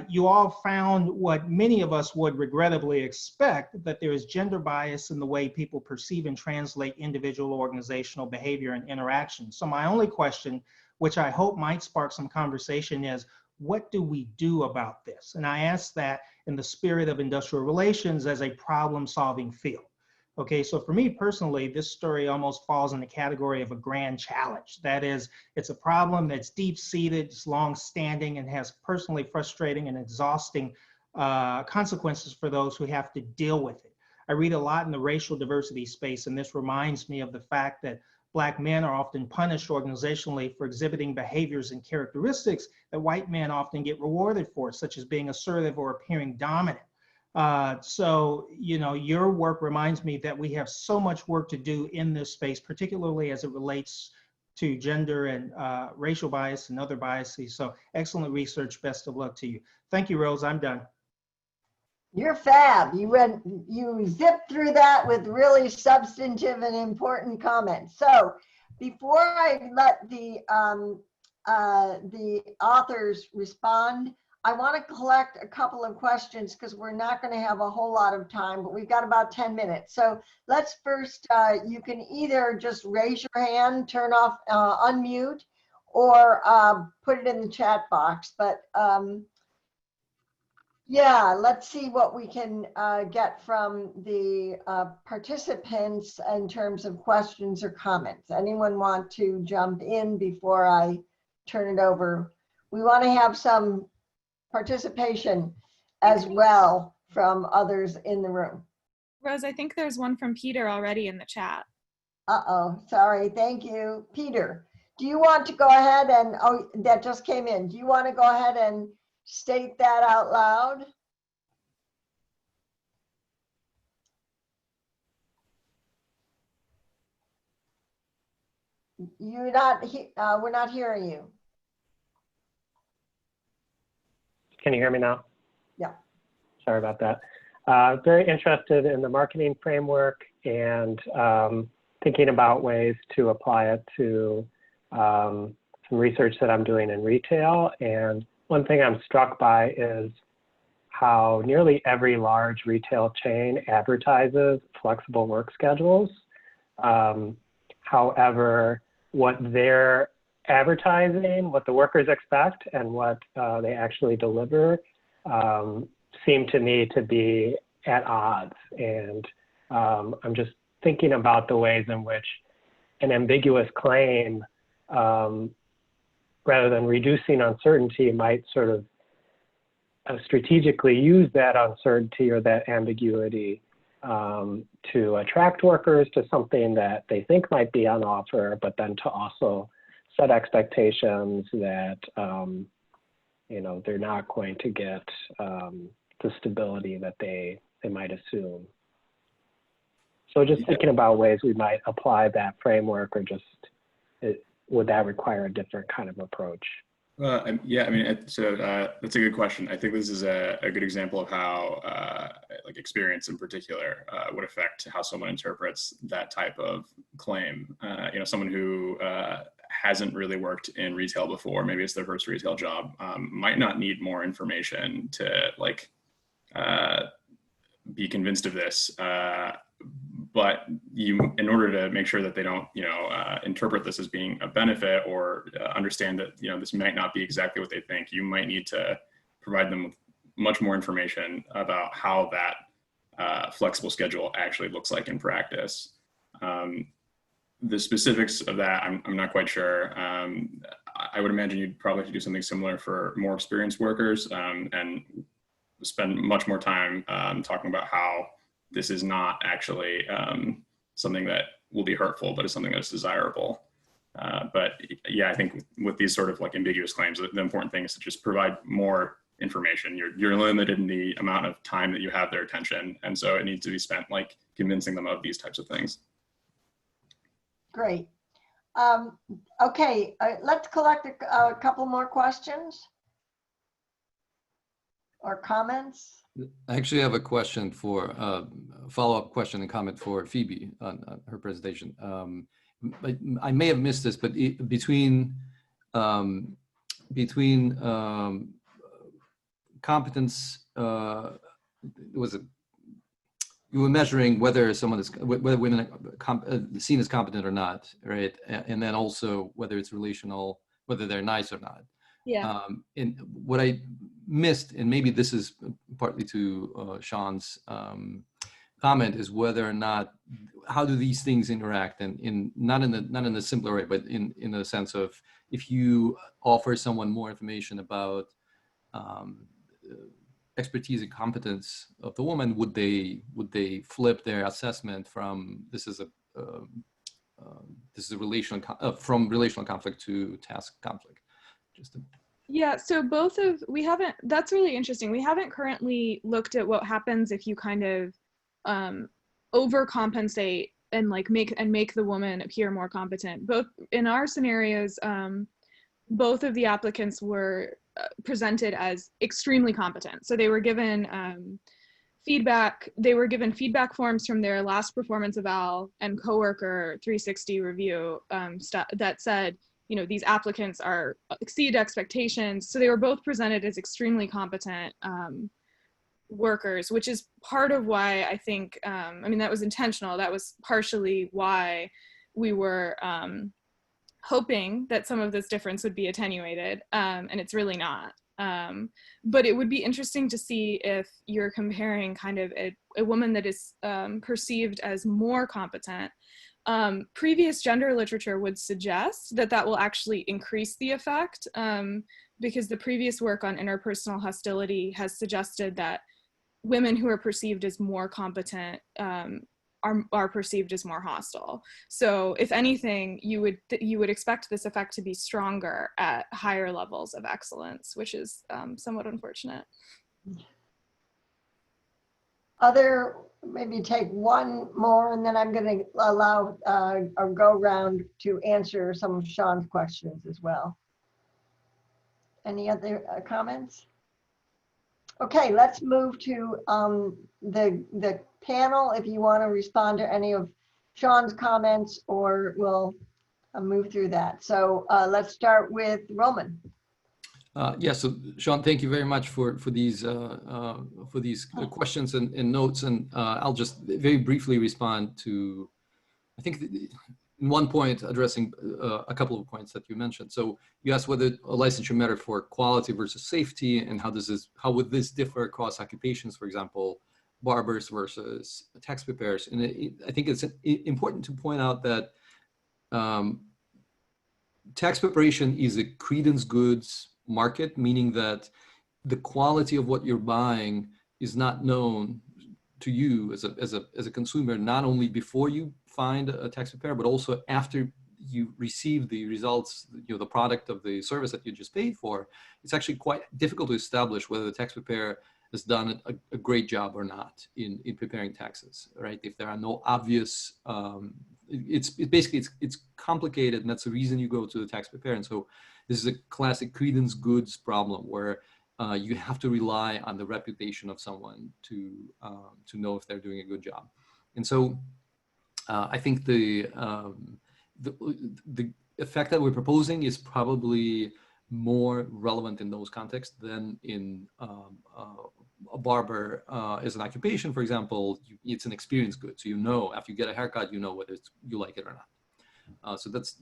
You all found what many of us would regrettably expect, that there is gender bias in the way people perceive and translate individual organizational behavior and interaction. So my only question, which I hope might spark some conversation, is what do we do about this? And I ask that in the spirit of industrial relations as a problem-solving field. Okay, so for me personally, this story almost falls in the category of a grand challenge. That is, it's a problem that's deep-seated, it's long-standing, and has personally frustrating and exhausting consequences for those who have to deal with it. I read a lot in the racial diversity space, and this reminds me of the fact that Black men are often punished organizationally for exhibiting behaviors and characteristics that white men often get rewarded for, such as being assertive or appearing dominant. So, you know, your work reminds me that we have so much work to do in this space, particularly as it relates to gender and racial bias and other biases. So excellent research. Best of luck to you. Thank you, Rose. I'm done. You're fab. You zipped through that with really substantive and important comments. So before I let the authors respond, I want to collect a couple of questions because we're not going to have a whole lot of time, but we've got about 10 minutes. So let's first, you can either just raise your hand, turn off, unmute, or put it in the chat box. But yeah, let's see what we can get from the participants in terms of questions or comments. Anyone want to jump in before I turn it over? We want to have some participation as well from others in the room. Rose, I think there's one from Peter already in the chat. Uh-oh, sorry, thank you. Peter, do you want to go ahead and, oh, that just came in. Do you want to go ahead and state that out loud? You're not, we're not hearing you. Can you hear me now? Yeah. Sorry about that. Very interested in the marketing framework and thinking about ways to apply it to some research that I'm doing in retail. And one thing I'm struck by is how nearly every large retail chain advertises flexible work schedules. However, what they're advertising, what the workers expect, and what they actually deliver seem to me to be at odds. And I'm just thinking about the ways in which an ambiguous claim, rather than reducing uncertainty, might sort of strategically use that uncertainty or that ambiguity to attract workers to something that they think might be on offer, but then to also set expectations that you know, they're not going to get the stability that they might assume. So just thinking about ways we might apply that framework, or just would that require a different kind of approach? Yeah, I mean, so that's a good question. I think this is a good example of how like experience in particular would affect how someone interprets that type of claim. You know, someone who hasn't really worked in retail before, maybe it's their first retail job, might not need more information to like be convinced of this. But in order to make sure that they don't, interpret this as being a benefit or understand that, this might not be exactly what they think, you might need to provide them with much more information about how that flexible schedule actually looks like in practice. The specifics of that, I'm not quite sure. I would imagine you'd probably have to do something similar for more experienced workers and spend much more time talking about how this is not actually something that will be hurtful, but is something that's desirable. But yeah, I think with these sort of like ambiguous claims, the important thing is to just provide more information. You're limited in the amount of time that you have their attention. And so it needs to be spent like convincing them of these types of things. Great. Okay, let's collect a couple more questions or comments. I actually have a question for follow-up question and comment for Phoebe on her presentation. I may have missed this, but between competence, was it? You were measuring whether whether women are seen as competent or not, right? And then also whether it's relational, whether they're nice or not. Yeah. And what I missed, and maybe this is partly to Sean's comment, is whether or not, how do these things interact, and not in the simpler way, but in the sense of, if you offer someone more information about expertise and competence of the woman, would they flip their assessment from this is a relational from relational conflict to task conflict? Yeah, so that's really interesting. We haven't currently looked at what happens if you kind of overcompensate and like make the woman appear more competent. Both in our scenarios, both of the applicants were presented as extremely competent. So they were given feedback. They were given feedback forms from their last performance eval and coworker 360 review that said, these applicants exceed expectations. So they were both presented as extremely competent workers, which is part of why I think, that was intentional. That was partially why we were hoping that some of this difference would be attenuated, and it's really not. But it would be interesting to see if you're comparing kind of a woman that is perceived as more competent. Previous gender literature would suggest that will actually increase the effect, because the previous work on interpersonal hostility has suggested that women who are perceived as more competent are perceived as more hostile. So if anything, you would expect this effect to be stronger at higher levels of excellence, which is somewhat unfortunate. Maybe take one more, and then I'm going to allow a go round to answer some of Sean's questions as well. Any other comments? Okay, let's move to the panel. If you want to respond to any of Sean's comments, or we'll move through that. So let's start with Roman. So Sean, thank you very much for these questions and notes, and I'll just very briefly respond to, I think, in one point addressing a couple of points that you mentioned. So you asked whether a licensure mattered for quality versus safety, and how would this differ across occupations, for example, barbers versus tax preparers. And I think it's important to point out that tax preparation is a credence goods market, meaning that the quality of what you're buying is not known to you as a consumer, not only before you find a tax preparer, but also after you receive the results, the product of the service that you just paid for. It's actually quite difficult to establish whether the tax preparer has done a great job or not in preparing taxes, right? If there are no obvious, it's complicated, and that's the reason you go to the tax preparer. And so this is a classic credence goods problem where you have to rely on the reputation of someone to know if they're doing a good job. And so I think the effect that we're proposing is probably more relevant in those contexts than in a barber as an occupation, for example. It's an experience good, so you know after you get a haircut, you know whether you like it or not. So that's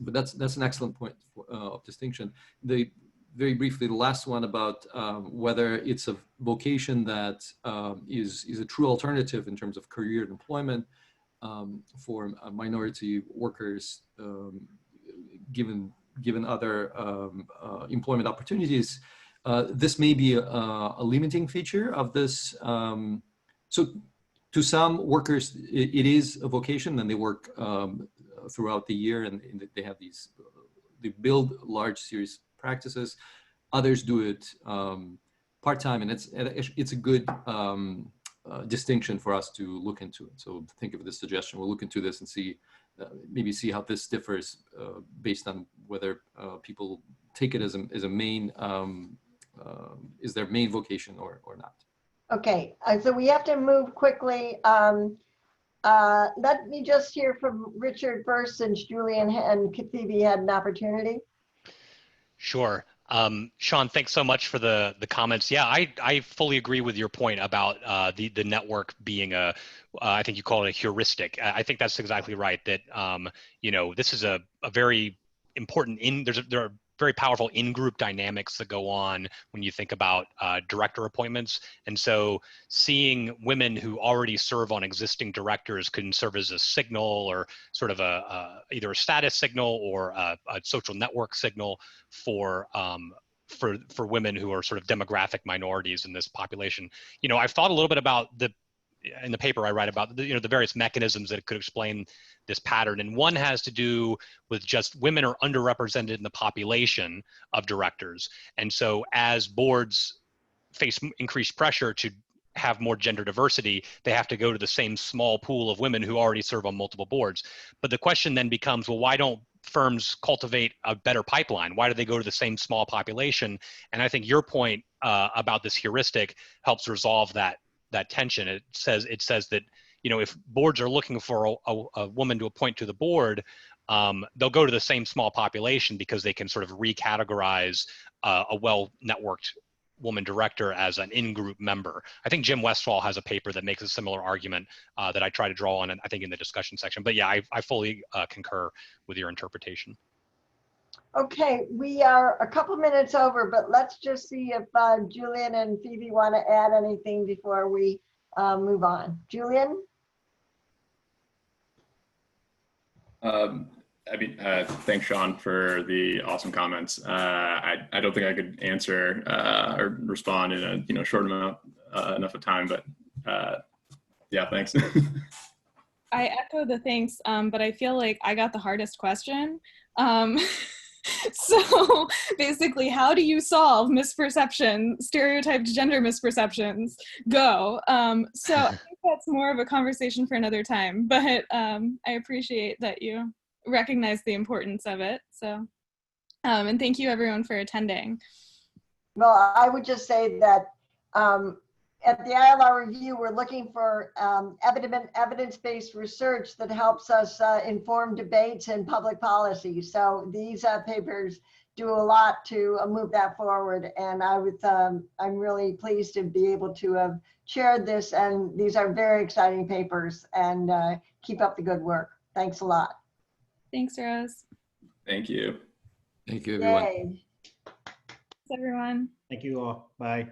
an excellent point of distinction. Very briefly, the last one about whether it's a vocation that is a true alternative in terms of career and employment for minority workers, given other employment opportunities. This may be a limiting feature of this. So to some workers, it is a vocation, and they work throughout the year, and they have they build large series practices. Others do it part-time, and it's a good distinction for us to look into it. So think of this suggestion. We'll look into this and see, maybe see how this differs based on whether people take it as a main, is their main vocation or not. Okay, so we have to move quickly. Let me just hear from Richard first, since Julian and Phoebe had an opportunity. Sure. Sean, thanks so much for the comments. Yeah, I fully agree with your point about the network being I think you call it a heuristic. I think that's exactly right. That this is a very important there are very powerful in-group dynamics that go on when you think about director appointments. And so seeing women who already serve on existing directors can serve as a signal, or sort of either a status signal or a social network signal for women who are sort of demographic minorities in this population. I've thought a little bit about in the paper I write about the various mechanisms that could explain this pattern. And one has to do with just women are underrepresented in the population of directors. And so as boards face increased pressure to have more gender diversity, they have to go to the same small pool of women who already serve on multiple boards. But the question then becomes, well, why don't firms cultivate a better pipeline? Why do they go to the same small population? And I think your point about this heuristic helps resolve that tension. It says that if boards are looking for a woman to appoint to the board, they'll go to the same small population because they can sort of recategorize a well-networked woman director as an in-group member. I think Jim Westfall has a paper that makes a similar argument that I try to draw on, and I think in the discussion section. But yeah, I fully concur with your interpretation. Okay, we are a couple minutes over, but let's just see if Julian and Phoebe want to add anything before we move on. Julian? Thanks, Sean, for the awesome comments. I don't think I could answer or respond in a short amount enough of time, but yeah, thanks. I echo the thanks, but I feel like I got the hardest question. So basically, how do you solve misperception, stereotyped gender misperceptions? Go. So I think that's more of a conversation for another time, but I appreciate that you recognize the importance of it. So, and thank you everyone for attending. Well, I would just say that at the ILR review, we're looking for evidence-based research that helps us inform debates and public policy. So these papers do a lot to move that forward. And I'm really pleased to be able to have chaired this. And these are very exciting papers, and keep up the good work. Thanks a lot. Thanks, Rose. Thank you. Thank you, everyone. Yay. Thanks, everyone. Thank you all. Bye.